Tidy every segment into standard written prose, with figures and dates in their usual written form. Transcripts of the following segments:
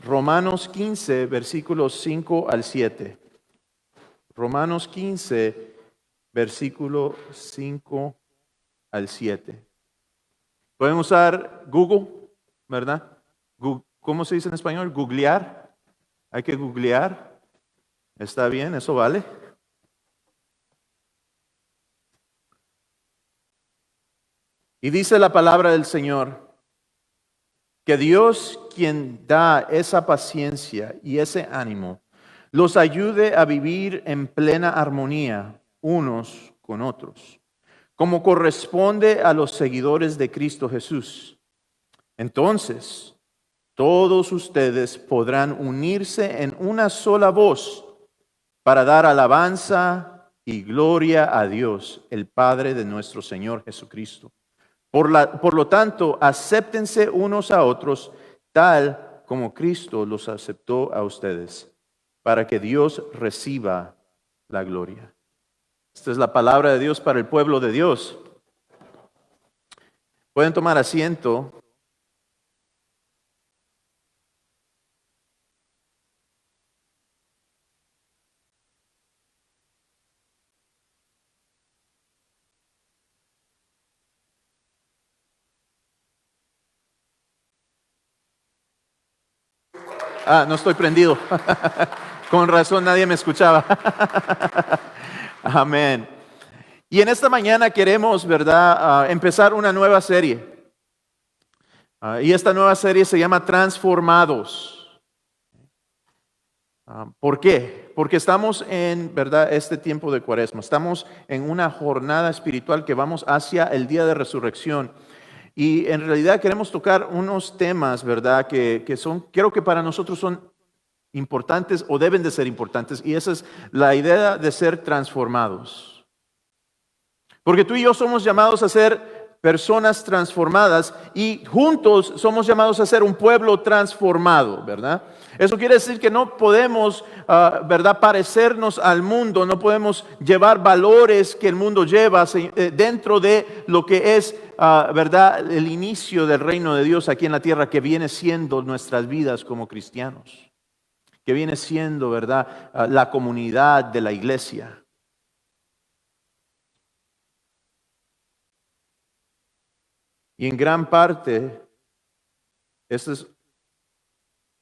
Romanos 15, versículos 5 al 7. Romanos 15, versículo 5 al 7. Pueden usar Google, ¿verdad? ¿Cómo se dice en español? Googlear. Hay que googlear. Está bien, eso vale. Y dice la palabra del Señor, que Dios, quien da esa paciencia y ese ánimo, los ayude a vivir en plena armonía unos con otros, como corresponde a los seguidores de Cristo Jesús. Entonces, todos ustedes podrán unirse en una sola voz para dar alabanza y gloria a Dios, el Padre de nuestro Señor Jesucristo. Por lo tanto, acéptense unos a otros tal como Cristo los aceptó a ustedes, para que Dios reciba la gloria. Esta es la palabra de Dios para el pueblo de Dios. Pueden tomar asiento. No estoy prendido. Con razón nadie me escuchaba. Amén. Y en esta mañana queremos, ¿verdad?, empezar una nueva serie. Y esta nueva serie se llama Transformados. ¿Por qué? Porque estamos en, ¿verdad?, este tiempo de Cuaresma. Estamos en una jornada espiritual que vamos hacia el día de resurrección. Y en realidad queremos tocar unos temas, ¿verdad?, que creo que para nosotros son importantes o deben de ser importantes. Y esa es la idea de ser transformados. Porque tú y yo somos llamados a ser personas transformadas y juntos somos llamados a ser un pueblo transformado, ¿verdad? Eso quiere decir que no podemos, ¿verdad?, parecernos al mundo, no podemos llevar valores que el mundo lleva dentro de lo que es, ¿verdad?, el inicio del reino de Dios aquí en la tierra, que viene siendo nuestras vidas como cristianos, que viene siendo, ¿verdad?, la comunidad de la iglesia. Y en gran parte, este es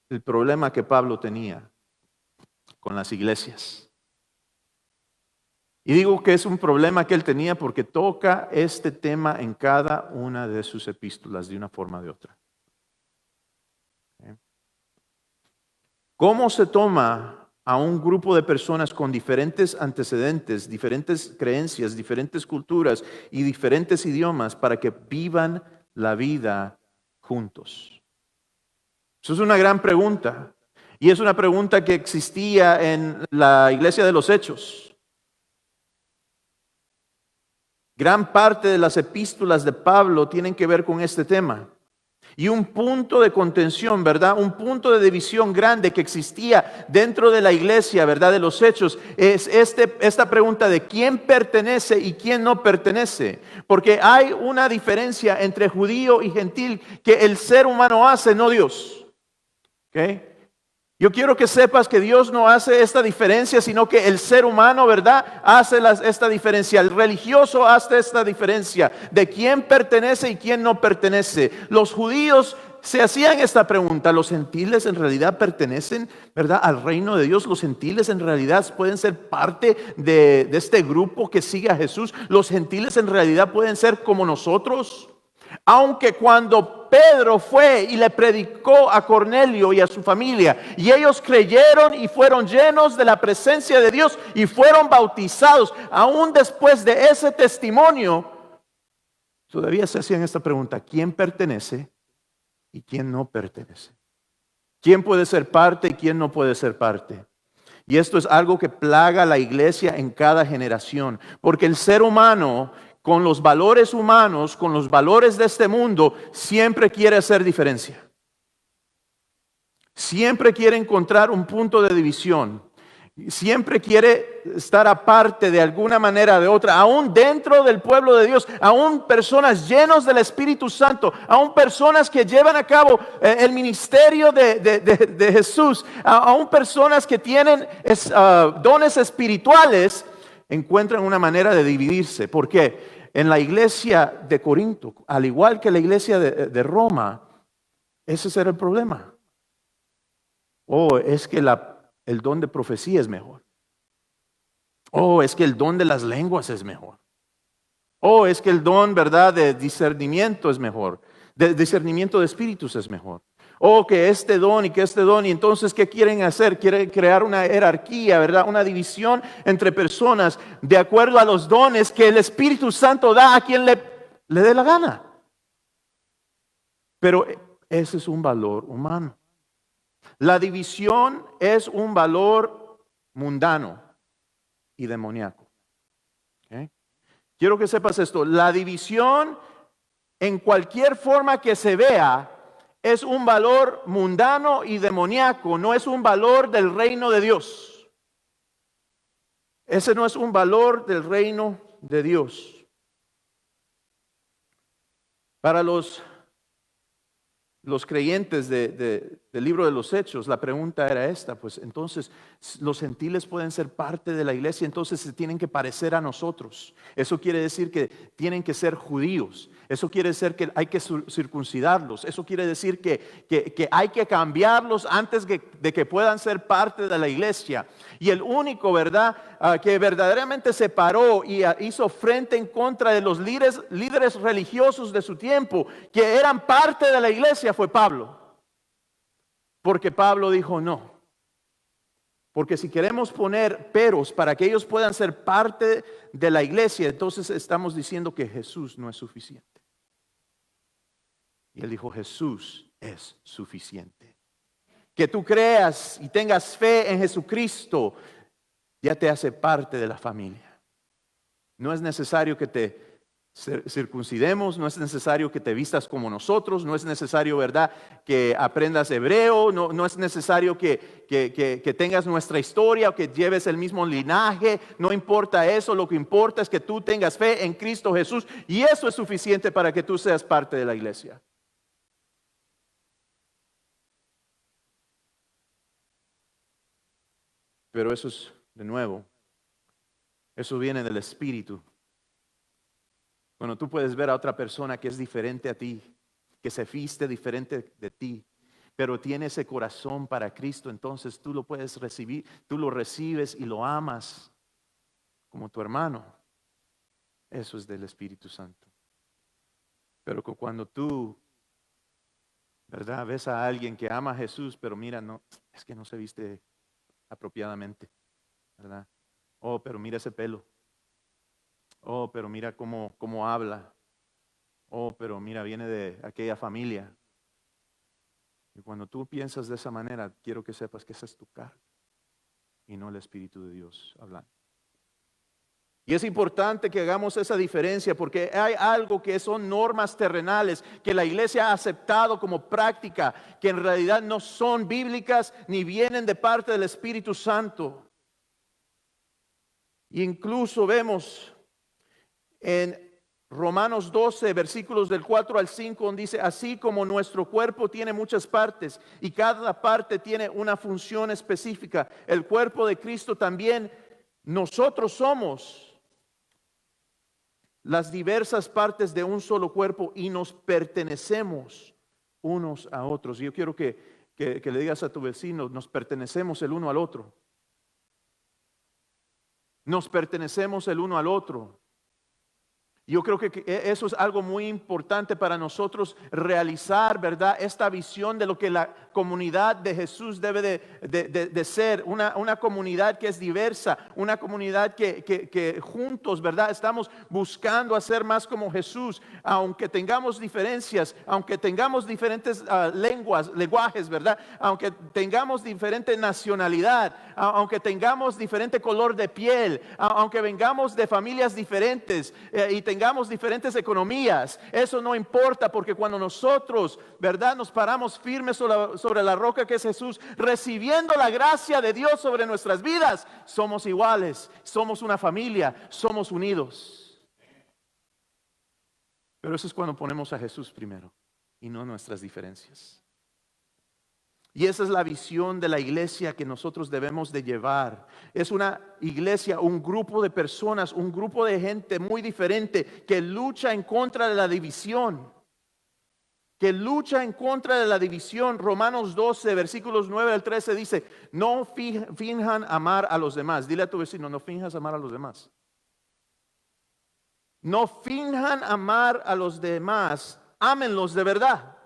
el problema que Pablo tenía con las iglesias. Y digo que es un problema que él tenía porque toca este tema en cada una de sus epístolas de una forma o de otra. ¿Cómo se toma a un grupo de personas con diferentes antecedentes, diferentes creencias, diferentes culturas y diferentes idiomas para que vivan la vida juntos? Eso es una gran pregunta. Y es una pregunta que existía en la iglesia de los Hechos. Gran parte de las epístolas de Pablo tienen que ver con este tema. Y un punto de contención, ¿verdad?, un punto de división grande que existía dentro de la iglesia, ¿verdad?, de los Hechos, es esta pregunta de quién pertenece y quién no pertenece. Porque hay una diferencia entre judío y gentil que el ser humano hace, no Dios. ¿Okay? Yo quiero que sepas que Dios no hace esta diferencia, sino que el ser humano, ¿verdad?, hace esta diferencia. El religioso hace esta diferencia de quién pertenece y quién no pertenece. Los judíos se hacían esta pregunta: ¿los gentiles en realidad pertenecen, ¿verdad?, al reino de Dios? ¿Los gentiles en realidad pueden ser parte de este grupo que sigue a Jesús? ¿Los gentiles en realidad pueden ser como nosotros? Aunque cuando Pedro fue y le predicó a Cornelio y a su familia, y ellos creyeron y fueron llenos de la presencia de Dios y fueron bautizados, aún después de ese testimonio, todavía se hacían esta pregunta: ¿quién pertenece y quién no pertenece? ¿Quién puede ser parte y quién no puede ser parte? Y esto es algo que plaga a la iglesia en cada generación, porque el ser humano, con los valores humanos, con los valores de este mundo, siempre quiere hacer diferencia. Siempre quiere encontrar un punto de división. Siempre quiere estar aparte de alguna manera o de otra, aún dentro del pueblo de Dios, aún personas llenos del Espíritu Santo, aún personas que llevan a cabo el ministerio de Jesús, aún personas que tienen dones espirituales, encuentran una manera de dividirse. ¿Por qué? En la iglesia de Corinto, al igual que la iglesia de Roma, ese era el problema. Es que el don de profecía es mejor. Es que el don de las lenguas es mejor. Es que el don, ¿verdad?, de discernimiento es mejor. De discernimiento de espíritus es mejor. Que este don y que este don. Y entonces, ¿qué quieren hacer? Quieren crear una jerarquía, ¿verdad? Una división entre personas de acuerdo a los dones que el Espíritu Santo da a quien le dé la gana. Pero ese es un valor humano. La división es un valor mundano y demoníaco. ¿Okay? Quiero que sepas esto. La división, en cualquier forma que se vea, es un valor mundano y demoníaco. No es un valor del reino de Dios. Ese no es un valor del reino de Dios. Para los creyentes del libro de los Hechos, la pregunta era esta: pues entonces los gentiles pueden ser parte de la iglesia, entonces se tienen que parecer a nosotros. Eso quiere decir que tienen que ser judíos. Eso quiere decir que hay que circuncidarlos. Eso quiere decir que hay que cambiarlos antes de que puedan ser parte de la iglesia. Y el único, ¿verdad?, que verdaderamente se paró y hizo frente en contra de los líderes religiosos de su tiempo, que eran parte de la iglesia, fue Pablo. Porque Pablo dijo no. Porque si queremos poner peros para que ellos puedan ser parte de la iglesia, entonces estamos diciendo que Jesús no es suficiente. Y él dijo: Jesús es suficiente. Que tú creas y tengas fe en Jesucristo ya te hace parte de la familia. No es necesario que te circuncidemos, no es necesario que te vistas como nosotros, no es necesario, ¿verdad?, que aprendas hebreo, no es necesario que tengas nuestra historia o que lleves el mismo linaje. No importa eso, lo que importa es que tú tengas fe en Cristo Jesús, y eso es suficiente para que tú seas parte de la iglesia. Pero eso es, de nuevo, eso viene del Espíritu. Bueno, tú puedes ver a otra persona que es diferente a ti, que se viste diferente de ti, pero tiene ese corazón para Cristo, entonces tú lo puedes recibir, tú lo recibes y lo amas como tu hermano. Eso es del Espíritu Santo. Pero cuando tú, ¿verdad?, ves a alguien que ama a Jesús, pero mira, no, es que no se viste apropiadamente, ¿verdad? Pero mira ese pelo. Pero mira cómo habla. Pero mira, viene de aquella familia. Y cuando tú piensas de esa manera, quiero que sepas que esa es tu carne y no el Espíritu de Dios hablando. Y es importante que hagamos esa diferencia, porque hay algo que son normas terrenales que la iglesia ha aceptado como práctica, que en realidad no son bíblicas ni vienen de parte del Espíritu Santo. Y incluso vemos en Romanos 12, versículos del 4 al 5, donde dice: así como nuestro cuerpo tiene muchas partes y cada parte tiene una función específica, el cuerpo de Cristo también, nosotros somos las diversas partes de un solo cuerpo y nos pertenecemos unos a otros. Y yo quiero que le digas a tu vecino: nos pertenecemos el uno al otro. Nos pertenecemos el uno al otro. Yo creo que eso es algo muy importante para nosotros realizar, ¿verdad?, esta visión de lo que la comunidad de Jesús debe de ser. Una comunidad que es diversa, una comunidad que juntos, ¿verdad?, estamos buscando hacer más como Jesús. Aunque tengamos diferencias, aunque tengamos diferentes lenguajes, ¿verdad?, aunque tengamos diferente nacionalidad, aunque tengamos diferente color de piel, aunque vengamos de familias diferentes y tengamos tengamos diferentes economías, eso no importa, porque cuando nosotros, ¿verdad?, nos paramos firmes sobre la roca que es Jesús, recibiendo la gracia de Dios sobre nuestras vidas, somos iguales, somos una familia, somos unidos. Pero eso es cuando ponemos a Jesús primero y no nuestras diferencias. Y esa es la visión de la iglesia que nosotros debemos de llevar. Es una iglesia, un grupo de personas, un grupo de gente muy diferente que lucha en contra de la división. Que lucha en contra de la división. Romanos 12, versículos 9 al 13 dice, no finjan amar a los demás. Dile a tu vecino, no finjas amar a los demás. No finjan amar a los demás, ámenlos de verdad.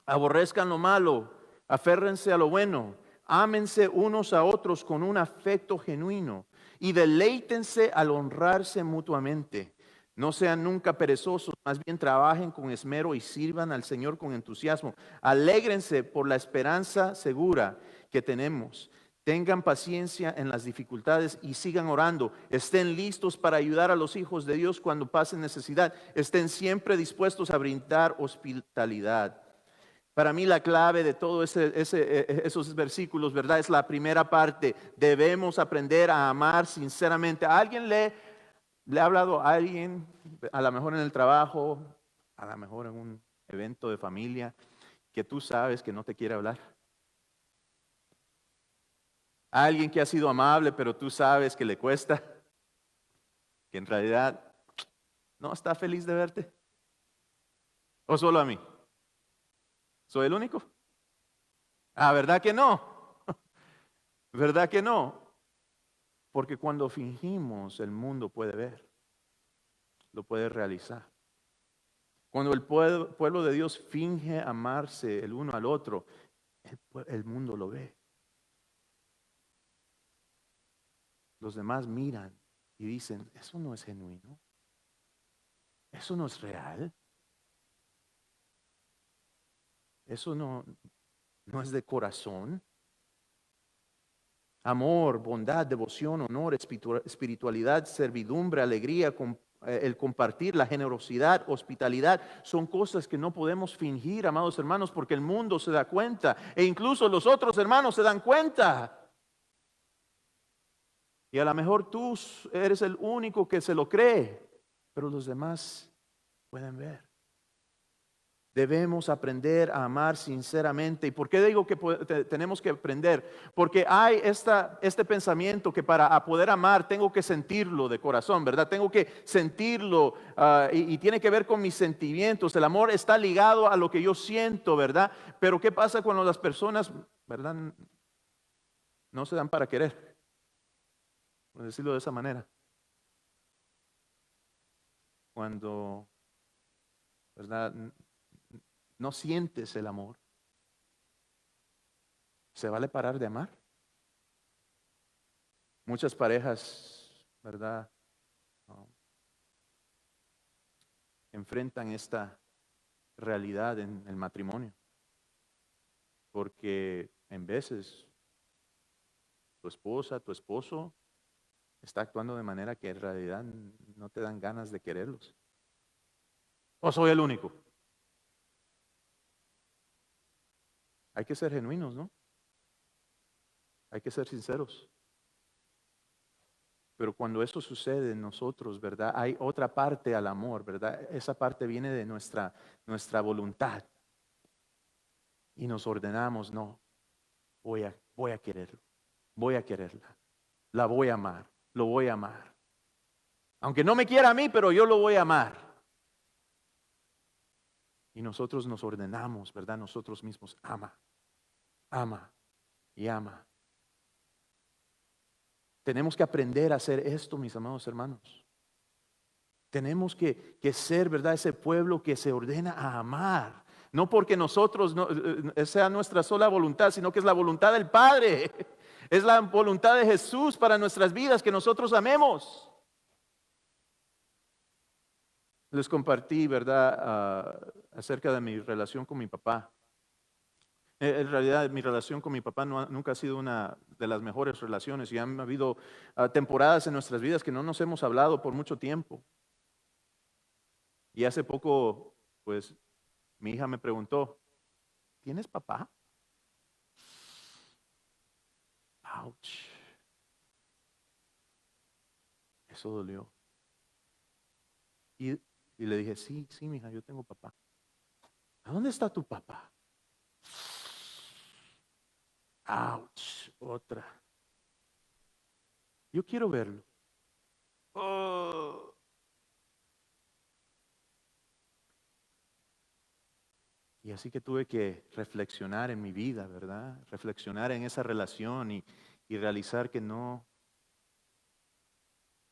Aborrezcan lo malo. Aférrense a lo bueno, ámense unos a otros con un afecto genuino y deleítense al honrarse mutuamente. No sean nunca perezosos, más bien trabajen con esmero y sirvan al Señor con entusiasmo. Alégrense por la esperanza segura que tenemos. Tengan paciencia en las dificultades y sigan orando. Estén listos para ayudar a los hijos de Dios cuando pasen necesidad. Estén siempre dispuestos a brindar hospitalidad. Para mí la clave de todos esos versículos, ¿verdad? Es la primera parte. Debemos aprender a amar sinceramente. ¿A alguien le ha hablado a alguien, a lo mejor en el trabajo, a lo mejor en un evento de familia, que tú sabes que no te quiere hablar? ¿A alguien que ha sido amable, pero tú sabes que le cuesta? Que en realidad no está feliz de verte. ¿O solo a mí? ¿Soy el único? Ah, ¿verdad que no? ¿Verdad que no? Porque cuando fingimos, el mundo puede ver, lo puede realizar. Cuando el pueblo de Dios finge amarse el uno al otro, el mundo lo ve. Los demás miran y dicen, eso no es genuino, eso no es real, eso no es de corazón. Amor, bondad, devoción, honor, espiritualidad, servidumbre, alegría, el compartir, la generosidad, hospitalidad, son cosas que no podemos fingir, amados hermanos, porque el mundo se da cuenta e incluso los otros hermanos se dan cuenta. Y a lo mejor tú eres el único que se lo cree, pero los demás pueden ver. Debemos aprender a amar sinceramente. ¿Y por qué digo que tenemos que aprender? Porque hay este pensamiento que para poder amar tengo que sentirlo de corazón, ¿verdad? Tengo que sentirlo y tiene que ver con mis sentimientos. El amor está ligado a lo que yo siento, ¿verdad? Pero ¿qué pasa cuando las personas, ¿verdad?, no se dan para querer? Por decirlo de esa manera. Cuando, ¿verdad?, no sientes el amor, ¿se vale parar de amar? Muchas parejas, ¿verdad?, enfrentan esta realidad en el matrimonio, porque en veces tu esposa, tu esposo está actuando de manera que en realidad no te dan ganas de quererlos. ¿O soy el único? Hay que ser genuinos, ¿no? Hay que ser sinceros. Pero cuando eso sucede en nosotros, ¿verdad?, hay otra parte al amor, ¿verdad? Esa parte viene de nuestra voluntad. Y nos ordenamos, no, voy a quererlo, voy a quererla, la voy a amar, lo voy a amar. Aunque no me quiera a mí, pero yo lo voy a amar. Y nosotros nos ordenamos, ¿verdad? Nosotros mismos, ama, ama y ama. Tenemos que aprender a hacer esto, mis amados hermanos. Tenemos que ser, ¿verdad?, ese pueblo que se ordena a amar. No porque nosotros sea nuestra sola voluntad, sino que es la voluntad del Padre. Es la voluntad de Jesús para nuestras vidas, que nosotros amemos. Les compartí, ¿verdad?, acerca de mi relación con mi papá. En realidad, mi relación con mi papá nunca ha sido una de las mejores relaciones y han habido temporadas en nuestras vidas que no nos hemos hablado por mucho tiempo. Y hace poco, pues, mi hija me preguntó, ¿tienes papá? Ouch. Eso dolió. Y le dije, sí, mija, yo tengo papá. ¿A dónde está tu papá? Ouch, otra. Yo quiero verlo. Oh. Y así que tuve que reflexionar en mi vida, ¿verdad? Reflexionar en esa relación y realizar que no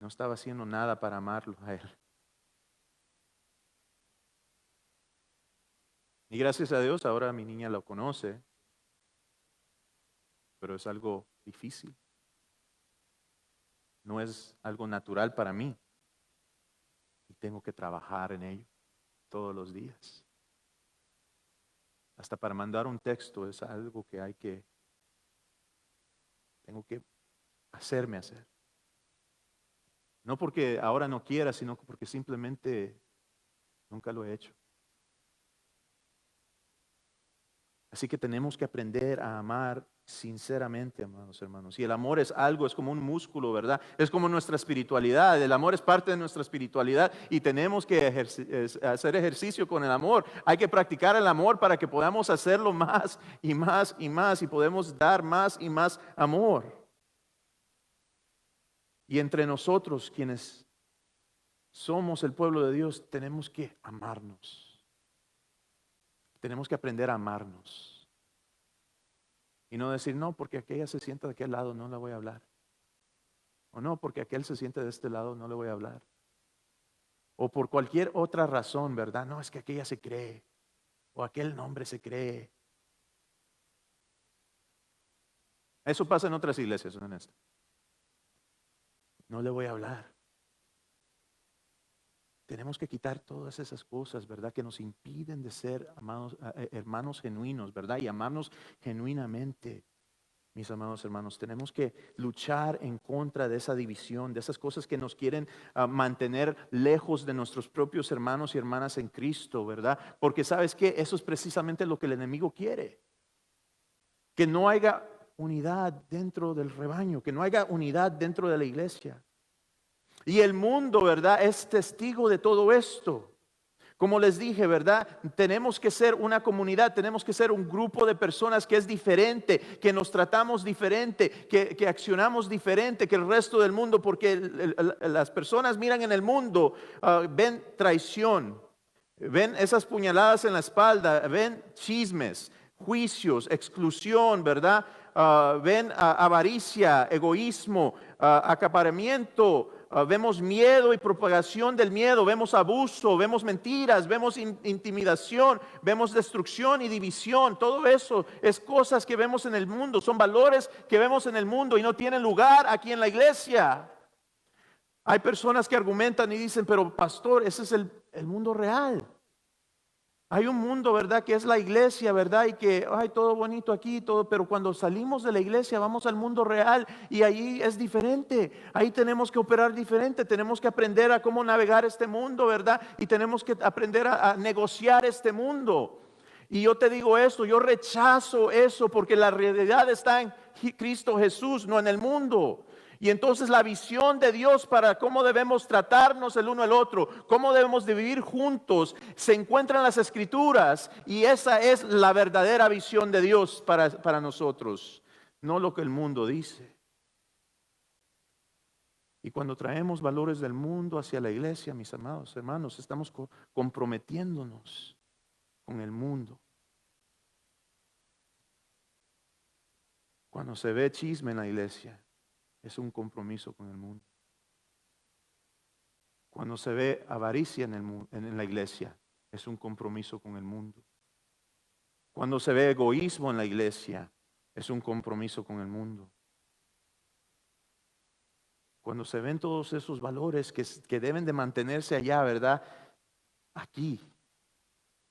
estaba haciendo nada para amarlo a él. Y gracias a Dios ahora mi niña lo conoce, pero es algo difícil. No es algo natural para mí. Y tengo que trabajar en ello todos los días. Hasta para mandar un texto es algo que tengo que hacerme hacer. No porque ahora no quiera, sino porque simplemente nunca lo he hecho. Así que tenemos que aprender a amar sinceramente, amados hermanos. Y el amor es algo, es como un músculo, ¿verdad? Es como nuestra espiritualidad. El amor es parte de nuestra espiritualidad y tenemos que hacer ejercicio con el amor. Hay que practicar el amor para que podamos hacerlo más y más y más y podemos dar más y más amor. Y entre nosotros, quienes somos el pueblo de Dios, tenemos que amarnos. Tenemos que aprender a amarnos. Y no decir, no, porque aquella se sienta de aquel lado, no le voy a hablar. O no, porque aquel se siente de este lado, no le voy a hablar. O por cualquier otra razón, ¿verdad? No, es que aquella se cree. O aquel nombre se cree. Eso pasa en otras iglesias, en esta. No le voy a hablar. Tenemos que quitar todas esas cosas, ¿verdad? Que nos impiden de ser amados, hermanos genuinos, ¿verdad? Y amarnos genuinamente. Mis amados hermanos, tenemos que luchar en contra de esa división, de esas cosas que nos quieren mantener lejos de nuestros propios hermanos y hermanas en Cristo, ¿verdad? Porque ¿sabes qué? Eso es precisamente lo que el enemigo quiere. Que no haya unidad dentro del rebaño, que no haya unidad dentro de la iglesia. Y el mundo, ¿verdad? Es testigo de todo esto. Como les dije, ¿verdad? Tenemos que ser una comunidad, tenemos que ser un grupo de personas que es diferente, que nos tratamos diferente, que accionamos diferente que el resto del mundo, porque las personas miran en el mundo, ven traición, ven esas puñaladas en la espalda, ven chismes, juicios, exclusión, ¿verdad? Ven avaricia, egoísmo, acaparamiento. Vemos miedo y propagación del miedo, vemos abuso, vemos mentiras, vemos intimidación, vemos destrucción y división. Todo eso es cosas que vemos en el mundo, son valores que vemos en el mundo y no tienen lugar aquí en la iglesia. Hay personas que argumentan y dicen, pero pastor, ese es el mundo real. Hay un mundo, ¿verdad? Que es la iglesia, ¿verdad? Y que, ay, todo bonito aquí, todo, pero cuando salimos de la iglesia vamos al mundo real y ahí es diferente. Ahí tenemos que operar diferente, tenemos que aprender a cómo navegar este mundo, ¿verdad? Y tenemos que aprender a negociar este mundo. Y yo te digo esto, yo rechazo eso porque la realidad está en Cristo Jesús, no en el mundo. Y entonces la visión de Dios para cómo debemos tratarnos el uno al otro, cómo debemos de vivir juntos, se encuentra en las Escrituras. Y esa es la verdadera visión de Dios para nosotros, no lo que el mundo dice. Y cuando traemos valores del mundo hacia la iglesia, mis amados hermanos, estamos comprometiéndonos con el mundo. Cuando se ve chisme en la iglesia, es un compromiso con el mundo. Cuando se ve avaricia en la iglesia, es un compromiso con el mundo. Cuando se ve egoísmo en la iglesia, es un compromiso con el mundo. Cuando se ven todos esos valores que deben de mantenerse allá, ¿verdad? Aquí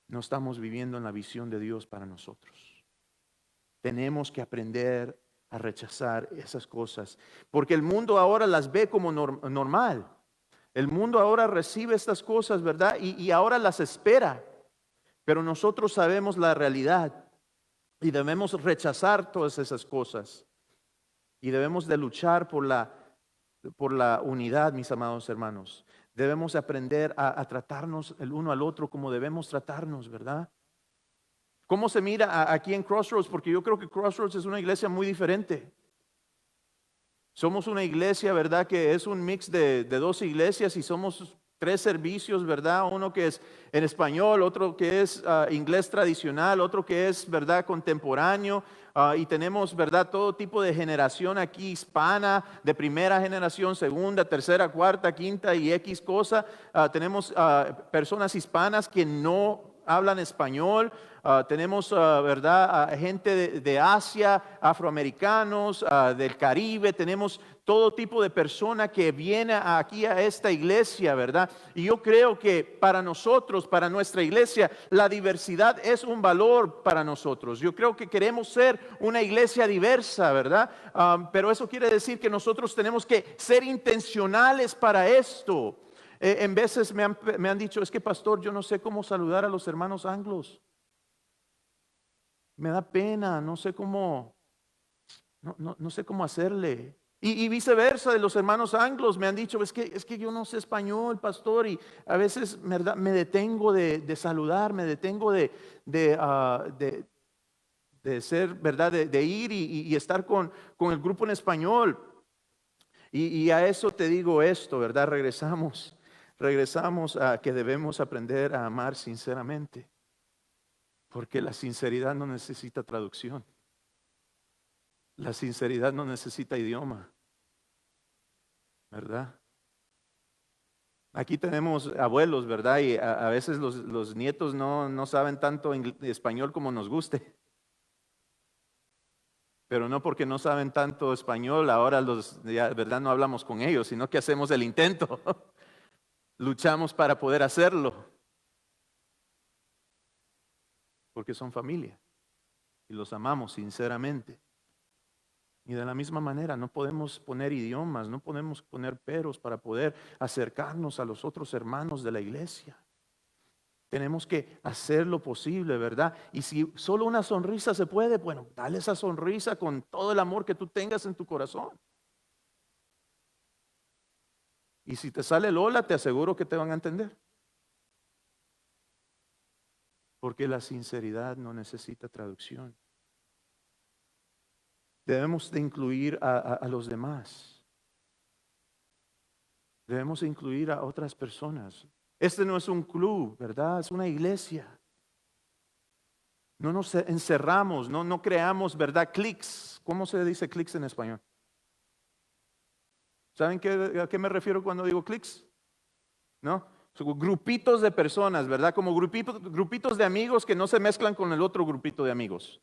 no estamos viviendo en la visión de Dios para nosotros. Tenemos que aprender a rechazar esas cosas, porque el mundo ahora las ve como normal. El mundo ahora recibe estas cosas, ¿verdad? Y ahora las espera. Pero nosotros sabemos la realidad y debemos rechazar todas esas cosas. Y debemos de luchar por la unidad, mis amados hermanos. Debemos aprender a tratarnos el uno al otro como debemos tratarnos, ¿verdad? ¿Cómo se mira aquí en Crossroads? Porque yo creo que Crossroads es una iglesia muy diferente. Somos una iglesia, ¿verdad? Que es un mix de dos iglesias y somos tres servicios, ¿verdad? Uno que es en español, otro que es inglés tradicional, otro que es, ¿verdad? Contemporáneo. Y tenemos, ¿verdad? Todo tipo de generación aquí hispana, de primera generación, segunda, tercera, cuarta, quinta y X cosa. Tenemos personas hispanas que no hablan español. Tenemos, ¿verdad? Gente de Asia, afroamericanos, del Caribe. Tenemos todo tipo de persona que viene aquí a esta iglesia, ¿verdad? Y yo creo que para nosotros, para nuestra iglesia, la diversidad es un valor para nosotros. Yo creo que queremos ser una iglesia diversa, ¿verdad? Pero eso quiere decir que nosotros tenemos que ser intencionales para esto. En veces me han dicho, es que pastor, yo no sé cómo saludar a los hermanos anglos. Me da pena, no sé cómo, no sé cómo hacerle. Y viceversa, de los hermanos anglos me han dicho, es que yo no sé español, pastor, y a veces ¿verdad? Me detengo de saludar, me detengo de ser, ¿verdad? De ir y estar con el grupo en español. Y a eso te digo esto, ¿verdad? Regresamos a que debemos aprender a amar sinceramente, porque la sinceridad no necesita traducción. La sinceridad no necesita idioma, ¿verdad? Aquí tenemos abuelos, ¿verdad? Y a veces los nietos no saben tanto español como nos guste. Pero no porque no saben tanto español, ahora ¿verdad? No hablamos con ellos, sino que hacemos el intento. Luchamos para poder hacerlo, porque son familia y los amamos sinceramente. Y de la misma manera, no podemos poner idiomas, no podemos poner peros para poder acercarnos a los otros hermanos de la iglesia. Tenemos que hacer lo posible, ¿verdad? Y si solo una sonrisa se puede, bueno, dale esa sonrisa con todo el amor que tú tengas en tu corazón. Y si te sale Lola, te aseguro que te van a entender. Porque la sinceridad no necesita traducción. Debemos de incluir a los demás. Debemos incluir a otras personas. Este no es un club, ¿verdad? Es una iglesia. No nos encerramos, no creamos, clics. ¿Cómo se dice clics en español? ¿Saben a qué me refiero cuando digo clics? ¿No? Son grupitos de personas, ¿verdad? Como grupitos de amigos que no se mezclan con el otro grupito de amigos,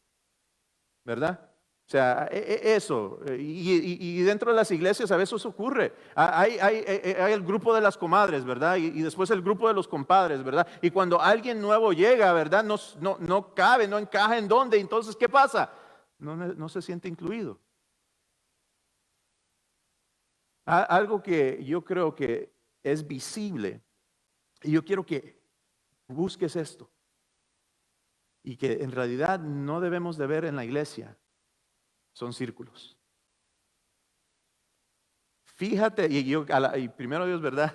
¿verdad? O sea, eso. Y dentro de las iglesias a veces ocurre. Hay el grupo de las comadres, ¿verdad? Y después el grupo de los compadres, ¿verdad? Y cuando alguien nuevo llega, ¿verdad? No cabe, no encaja en dónde. Entonces, ¿qué pasa? No se siente incluido. Algo que yo creo que es visible, y yo quiero que busques esto, y que en realidad no debemos de ver en la iglesia, son círculos. Fíjate, y primero Dios, ¿verdad?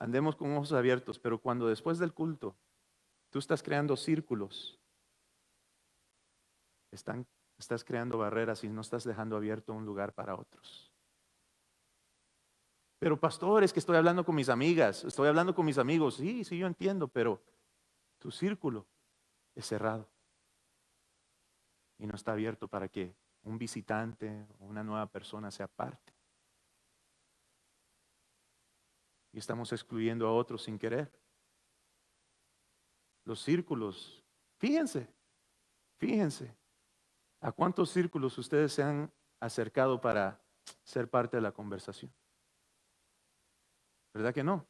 Andemos con ojos abiertos, pero cuando después del culto tú estás creando círculos, estás creando barreras y no estás dejando abierto un lugar para otros. Pero pastor, es que estoy hablando con mis amigas, estoy hablando con mis amigos. Sí, yo entiendo, pero tu círculo es cerrado y no está abierto para que un visitante o una nueva persona sea parte. Y estamos excluyendo a otros sin querer. Los círculos, fíjense, ¿a cuántos círculos ustedes se han acercado para ser parte de la conversación? ¿Verdad que no?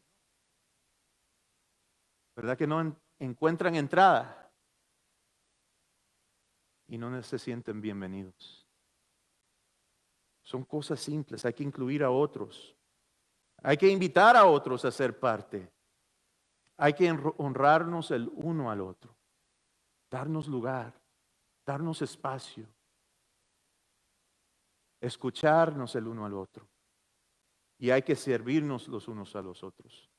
¿Verdad que no encuentran entrada y no se sienten bienvenidos? Son cosas simples, hay que incluir a otros. Hay que invitar a otros a ser parte. Hay que honrarnos el uno al otro, darnos lugar, darnos espacio, escucharnos el uno al otro. Y hay que servirnos los unos a los otros.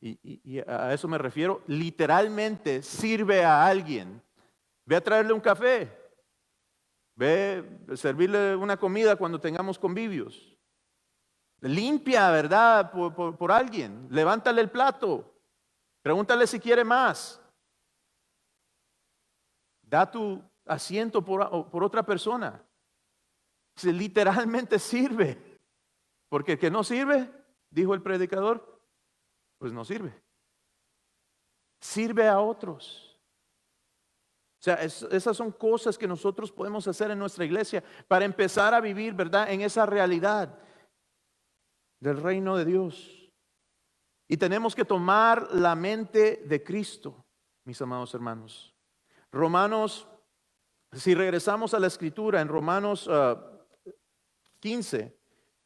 Y a eso me refiero. Literalmente sirve a alguien. Ve a traerle un café. Ve a servirle una comida cuando tengamos convivios. Limpia, ¿verdad? Por alguien. Levántale el plato. Pregúntale si quiere más. Da tu asiento por otra persona. Se literalmente sirve. Porque el que no sirve, dijo el predicador, pues no sirve. Sirve a otros. O sea, esas son cosas que nosotros podemos hacer en nuestra iglesia para empezar a vivir, ¿verdad? En esa realidad del reino de Dios. Y tenemos que tomar la mente de Cristo, mis amados hermanos. Romanos, si regresamos a la escritura, en Romanos 15,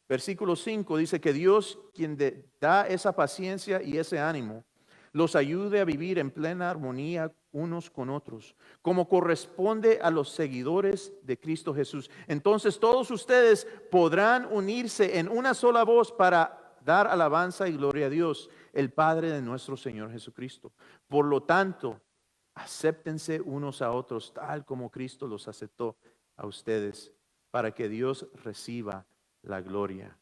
versículo 5, dice que Dios, quien da esa paciencia y ese ánimo, los ayude a vivir en plena armonía unos con otros, como corresponde a los seguidores de Cristo Jesús. Entonces todos ustedes podrán unirse en una sola voz para dar alabanza y gloria a Dios, el Padre de nuestro Señor Jesucristo. Por lo tanto, acéptense unos a otros tal como Cristo los aceptó a ustedes, para que Dios reciba la gloria.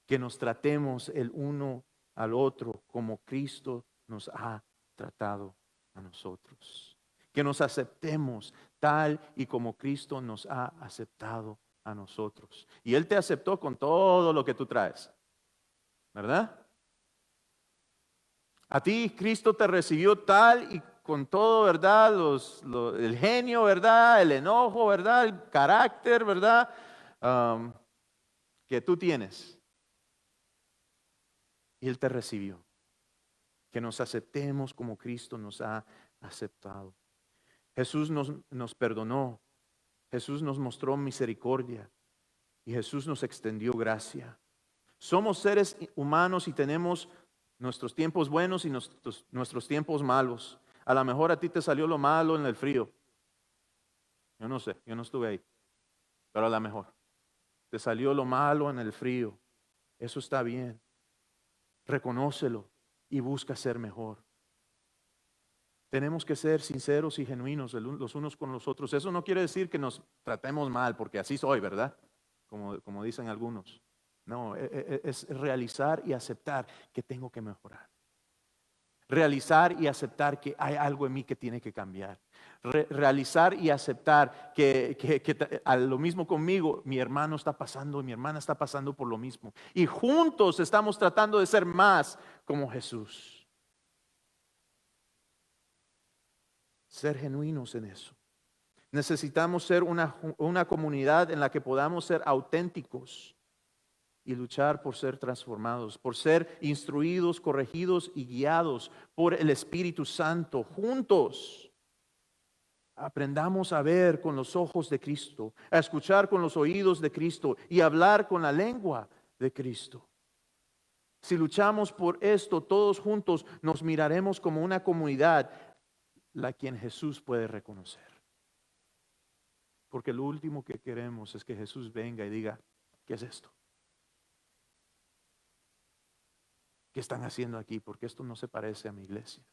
Que nos tratemos el uno al otro como Cristo nos ha tratado a nosotros. Que nos aceptemos tal y como Cristo nos ha aceptado a nosotros. Y Él te aceptó con todo lo que tú traes, ¿verdad? A ti Cristo te recibió tal y con todo, ¿verdad? El genio, ¿verdad? El enojo, ¿verdad? El carácter, ¿verdad? Que tú tienes. Y Él te recibió. Que nos aceptemos como Cristo nos ha aceptado. Jesús nos perdonó. Jesús nos mostró misericordia. Y Jesús nos extendió gracia. Somos seres humanos y tenemos nuestros tiempos buenos y nuestros tiempos malos. A lo mejor a ti te salió lo malo en el frío. Yo no sé, yo no estuve ahí. Pero a lo mejor te salió lo malo en el frío. Eso está bien. Reconócelo y busca ser mejor. Tenemos que ser sinceros y genuinos los unos con los otros. Eso no quiere decir que nos tratemos mal, porque así soy, ¿verdad? Como dicen algunos. No, es realizar y aceptar que tengo que mejorar. Realizar y aceptar que hay algo en mí que tiene que cambiar. Realizar y aceptar que a lo mismo conmigo, mi hermano está pasando, mi hermana está pasando por lo mismo. Y juntos estamos tratando de ser más como Jesús. Ser genuinos en eso. Necesitamos ser una comunidad en la que podamos ser auténticos y luchar por ser transformados, por ser instruidos, corregidos y guiados por el Espíritu Santo. Juntos aprendamos a ver con los ojos de Cristo, a escuchar con los oídos de Cristo y hablar con la lengua de Cristo. Si luchamos por esto todos juntos, nos miraremos como una comunidad la quien Jesús puede reconocer. Porque lo último que queremos es que Jesús venga y diga, ¿qué es esto? ¿Qué están haciendo aquí? Porque esto no se parece a mi iglesia.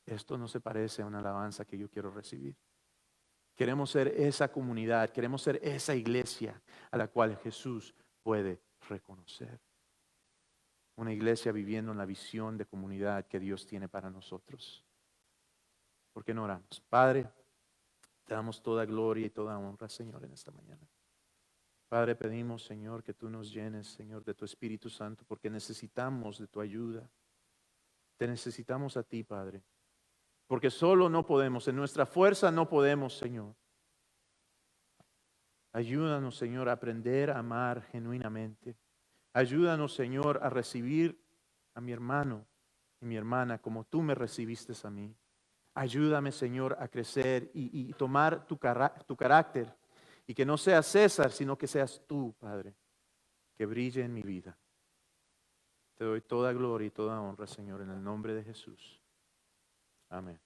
Esto no se parece a una alabanza que yo quiero recibir. Queremos ser esa comunidad, queremos ser esa iglesia a la cual Jesús puede reconocer. Una iglesia viviendo en la visión de comunidad que Dios tiene para nosotros. ¿Por qué no oramos? Padre, te damos toda gloria y toda honra, Señor, en esta mañana. Padre, pedimos, Señor, que tú nos llenes, Señor, de tu Espíritu Santo, porque necesitamos de tu ayuda. Te necesitamos a ti, Padre, porque solo no podemos, en nuestra fuerza no podemos, Señor. Ayúdanos, Señor, a aprender a amar genuinamente. Ayúdanos, Señor, a recibir a mi hermano y mi hermana como tú me recibiste a mí. Ayúdame, Señor, a crecer y tomar tu carácter y que no seas César, sino que seas tú, Padre. que brille en mi vida. Te doy toda gloria y toda honra, Señor, en el nombre de Jesús. Amén.